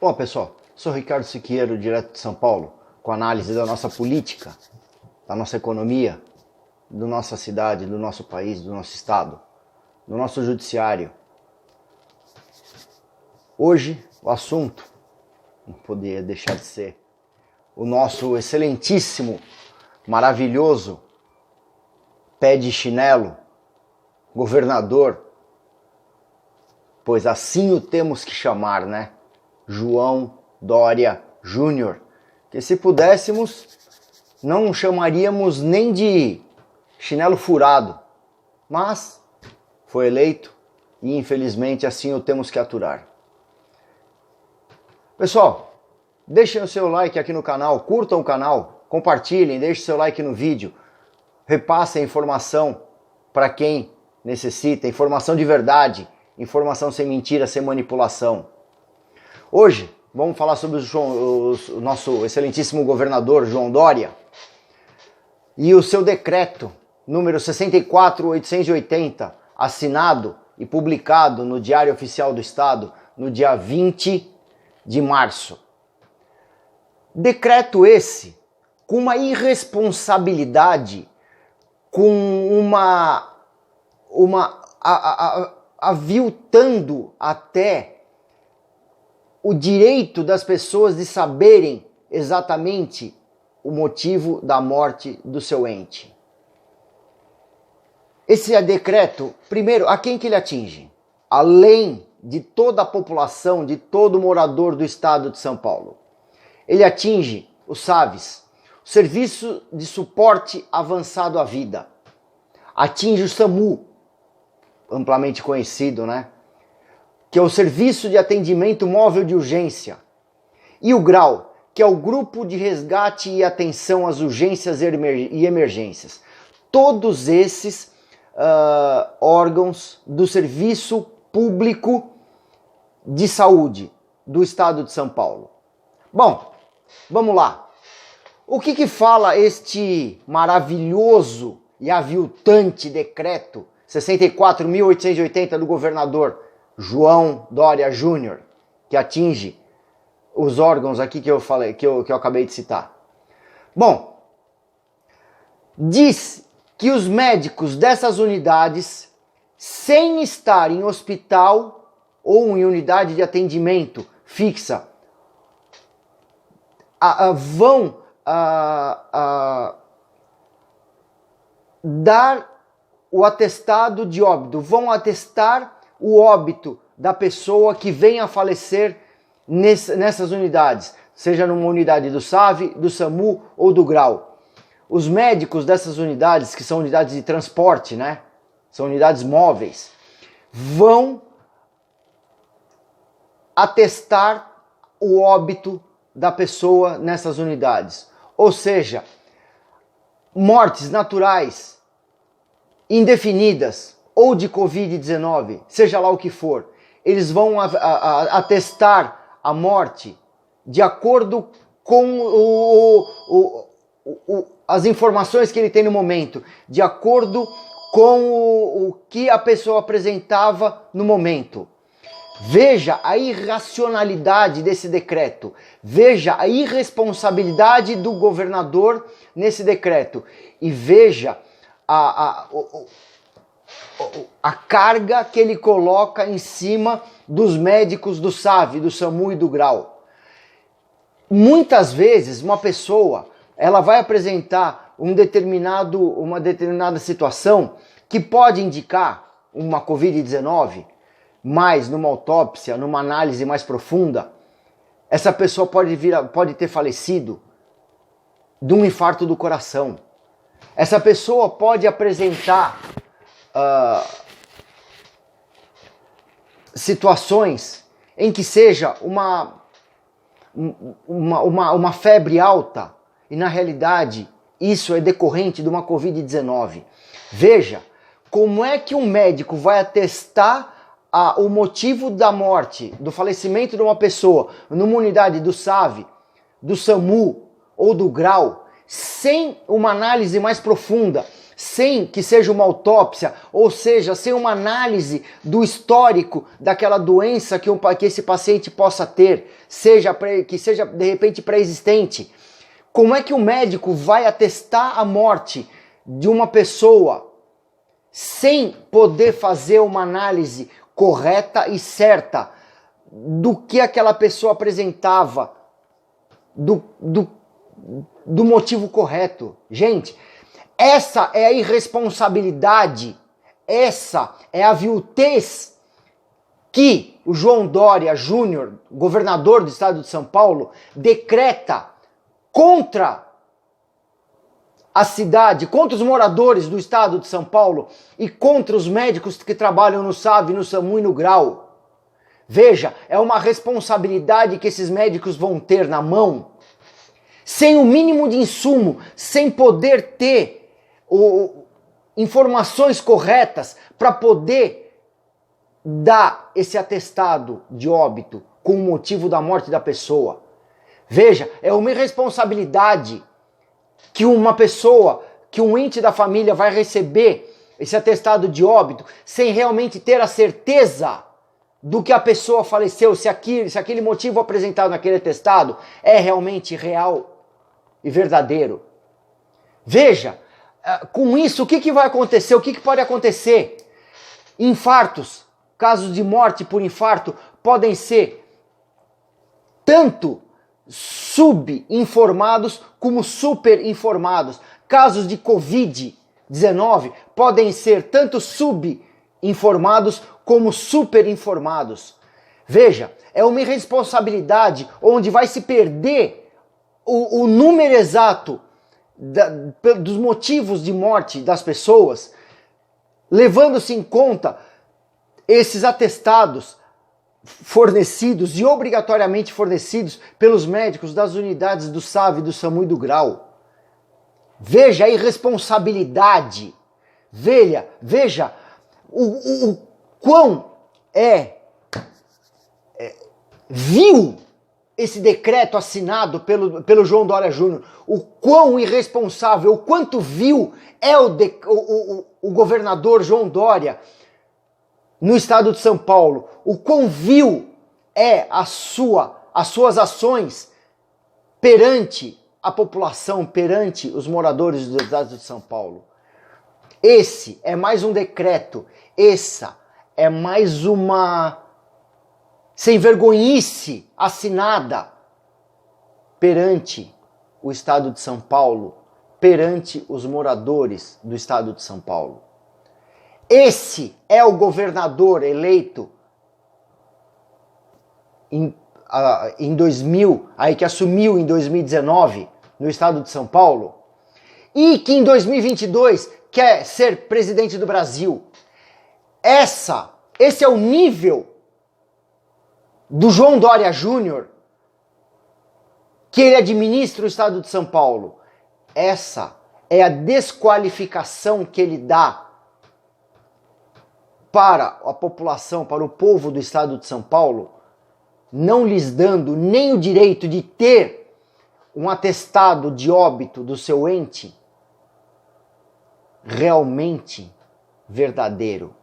Bom, pessoal, sou Ricardo Siqueiro, direto de São Paulo, com análise da nossa política, da nossa economia, da nossa cidade, do nosso país, do nosso estado, do nosso judiciário. Hoje, o assunto não poderia deixar de ser o nosso excelentíssimo, maravilhoso, pé de chinelo, governador, pois assim o temos que chamar, né? João Dória Júnior, que se pudéssemos, não chamaríamos nem de chinelo furado, mas foi eleito e infelizmente assim o temos que aturar. Pessoal, deixem o seu like aqui no canal, curtam o canal, compartilhem, deixem seu like no vídeo, repassem a informação para quem necessita, informação de verdade, informação sem mentira, sem manipulação. Hoje vamos falar sobre o nosso excelentíssimo governador João Dória e o seu decreto número 64.880, assinado e publicado no Diário Oficial do Estado no dia 20 de março. Decreto esse com uma irresponsabilidade, com aviltando até o direito das pessoas de saberem exatamente o motivo da morte do seu ente. Esse decreto, primeiro, a quem que ele atinge? Além de toda a população, de todo morador do estado de São Paulo. Ele atinge o SAVES, o Serviço de Suporte Avançado à Vida. Atinge o SAMU, amplamente conhecido, né? Que é o Serviço de Atendimento Móvel de Urgência. E o GRAU, que é o Grupo de Resgate e Atenção às Urgências e Emergências. Todos esses órgãos do Serviço Público de Saúde do Estado de São Paulo. Bom, vamos lá. O que fala este maravilhoso e aviltante decreto 64.880 do governador João Dória Júnior, que atinge os órgãos aqui que eu falei, que eu acabei de citar? Bom, diz que os médicos dessas unidades, sem estar em hospital ou em unidade de atendimento fixa, vão dar o atestado de óbito, vão atestar o óbito da pessoa que venha a falecer nessas unidades, seja numa unidade do SAVE, do SAMU ou do GRAU. Os médicos dessas unidades, que são unidades de transporte, né? São unidades móveis, vão atestar o óbito da pessoa nessas unidades. Ou seja, mortes naturais, indefinidas, ou de Covid-19, seja lá o que for, eles vão atestar a morte de acordo com as informações que ele tem no momento, de acordo com o que a pessoa apresentava no momento. Veja a irracionalidade desse decreto, veja a irresponsabilidade do governador nesse decreto e veja a carga que ele coloca em cima dos médicos do SAVE, do SAMU e do GRAU. Muitas vezes uma pessoa ela vai apresentar uma determinada situação que pode indicar uma Covid-19, mas numa autópsia, numa análise mais profunda, essa pessoa pode ter falecido de um infarto do coração. Essa pessoa pode apresentar situações em que seja uma febre alta e na realidade isso é decorrente de uma Covid-19. Veja como é que um médico vai atestar o motivo da morte, do falecimento de uma pessoa numa unidade do SAVE, do SAMU ou do GRAU, sem uma análise mais profunda, sem que seja uma autópsia, ou seja, sem uma análise do histórico daquela doença que esse paciente possa ter, que seja de repente pré-existente. Como é que o médico vai atestar a morte de uma pessoa sem poder fazer uma análise correta e certa do que aquela pessoa apresentava, do motivo correto? Gente, essa é a irresponsabilidade, essa é a aviltez que o João Dória Júnior, governador do estado de São Paulo, decreta contra a cidade, contra os moradores do estado de São Paulo e contra os médicos que trabalham no SAV, no SAMU e no GRAU. Veja, é uma responsabilidade que esses médicos vão ter na mão, sem o mínimo de insumo, sem poder ter informações corretas para poder dar esse atestado de óbito com o motivo da morte da pessoa. Veja, é uma irresponsabilidade que uma pessoa, que um ente da família vai receber esse atestado de óbito sem realmente ter a certeza do que a pessoa faleceu, se aquele motivo apresentado naquele atestado é realmente real e verdadeiro. Veja, com isso, o que vai acontecer? O que pode acontecer? Infartos, casos de morte por infarto podem ser tanto subinformados como superinformados. Casos de Covid-19 podem ser tanto subinformados como superinformados. Veja, é uma irresponsabilidade onde vai se perder o número exato dos motivos de morte das pessoas, levando-se em conta esses atestados fornecidos e obrigatoriamente fornecidos pelos médicos das unidades do SAV, do SAMU e do GRAU. Veja a irresponsabilidade. Veja o quão vil esse decreto assinado pelo João Dória Júnior, o quão irresponsável, o quanto vil é o governador João Dória no estado de São Paulo, o quão vil é as suas ações perante a população, perante os moradores do estado de São Paulo. Esse é mais um decreto, essa é mais uma sem vergonhice assinada perante o estado de São Paulo, perante os moradores do estado de São Paulo. Esse é o governador eleito em 2000, aí que assumiu em 2019 no estado de São Paulo, e que em 2022 quer ser presidente do Brasil. Esse é o nível do João Dória Júnior, que ele administra o estado de São Paulo. Essa é a desqualificação que ele dá para a população, para o povo do estado de São Paulo, não lhes dando nem o direito de ter um atestado de óbito do seu ente realmente verdadeiro.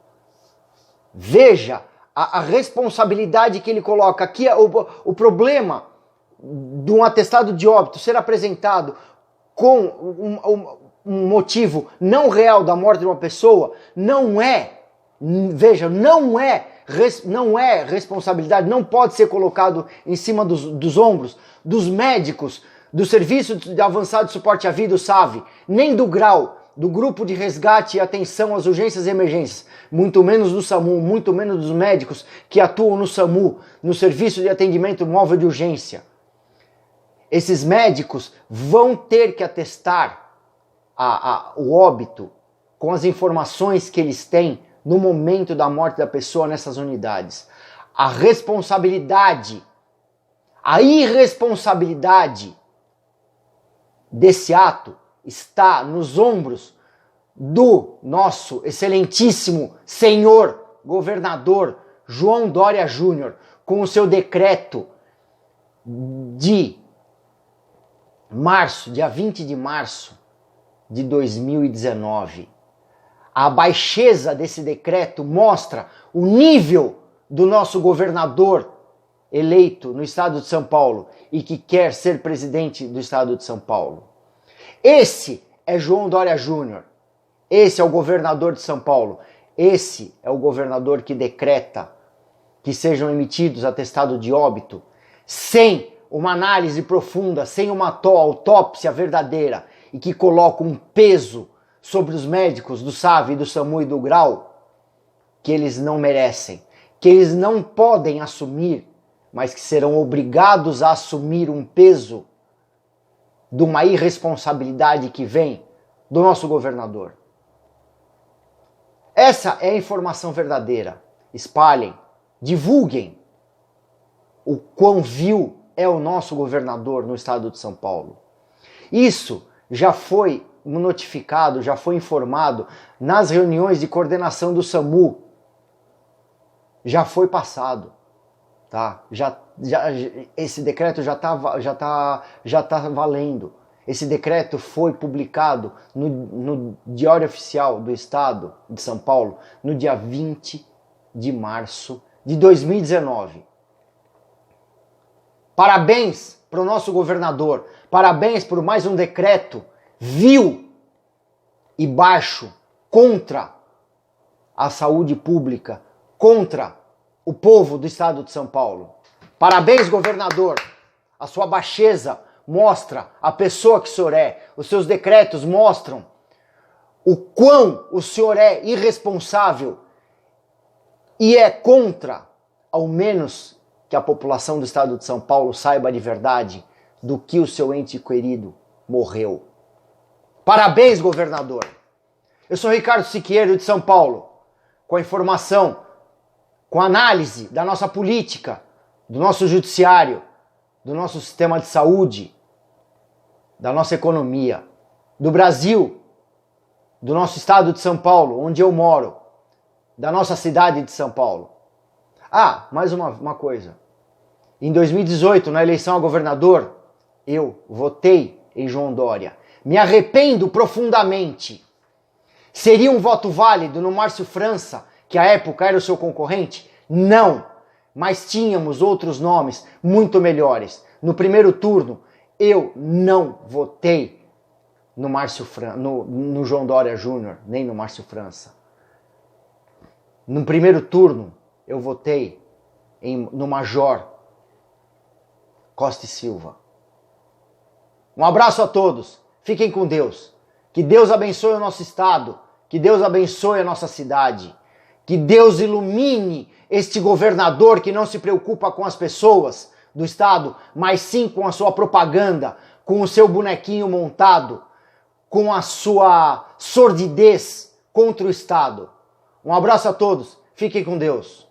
Veja a responsabilidade que ele coloca aqui. O problema de um atestado de óbito ser apresentado com um motivo não real da morte de uma pessoa não é responsabilidade, não pode ser colocado em cima dos ombros dos médicos do Serviço de Avançado Suporte à Vida, o SAV, nem do GRAU, do Grupo de Resgate e Atenção às Urgências e Emergências, muito menos do SAMU, muito menos dos médicos que atuam no SAMU, no Serviço de Atendimento Móvel de Urgência. Esses médicos vão ter que atestar o óbito com as informações que eles têm no momento da morte da pessoa nessas unidades. A responsabilidade, a irresponsabilidade desse ato está nos ombros do nosso excelentíssimo senhor governador João Dória Júnior, com o seu decreto de março, dia 20 de março de 2019. A baixeza desse decreto mostra o nível do nosso governador eleito no estado de São Paulo e que quer ser presidente do estado de São Paulo. Esse é João Dória Júnior. Esse é o governador de São Paulo. Esse é o governador que decreta que sejam emitidos atestados de óbito sem uma análise profunda, sem uma autópsia verdadeira e que coloca um peso sobre os médicos do SAV, do SAMU e do GRAU que eles não merecem, que eles não podem assumir, mas que serão obrigados a assumir um peso de uma irresponsabilidade que vem do nosso governador. Essa é a informação verdadeira. Espalhem, divulguem o quão vil é o nosso governador no estado de São Paulo. Isso já foi notificado, já foi informado nas reuniões de coordenação do SAMU. Já foi passado, tá? Esse decreto já tá valendo. Esse decreto foi publicado no Diário Oficial do Estado de São Paulo no dia 20 de março de 2019. Parabéns para o nosso governador. Parabéns por mais um decreto vil e baixo contra a saúde pública, contra o povo do estado de São Paulo. Parabéns, governador. A sua baixeza mostra a pessoa que o senhor é. Os seus decretos mostram o quão o senhor é irresponsável e é contra, ao menos que a população do estado de São Paulo saiba de verdade do que o seu ente querido morreu. Parabéns, governador. Eu sou Ricardo Siqueiro de São Paulo, com a informação, com a análise da nossa política, do nosso judiciário, do nosso sistema de saúde, da nossa economia, do Brasil, do nosso estado de São Paulo, onde eu moro, da nossa cidade de São Paulo. Ah, mais uma coisa. Em 2018, na eleição a governador, eu votei em João Dória. Me arrependo profundamente. Seria um voto válido no Márcio França, que à época era o seu concorrente? Não, mas tínhamos outros nomes muito melhores. No primeiro turno, eu não votei no João Dória Júnior, nem no Márcio França. No primeiro turno, eu votei no Major Costa e Silva. Um abraço a todos. Fiquem com Deus. Que Deus abençoe o nosso estado. Que Deus abençoe a nossa cidade. Que Deus ilumine este governador que não se preocupa com as pessoas do estado, mas sim com a sua propaganda, com o seu bonequinho montado, com a sua sordidez contra o estado. Um abraço a todos. Fiquem com Deus.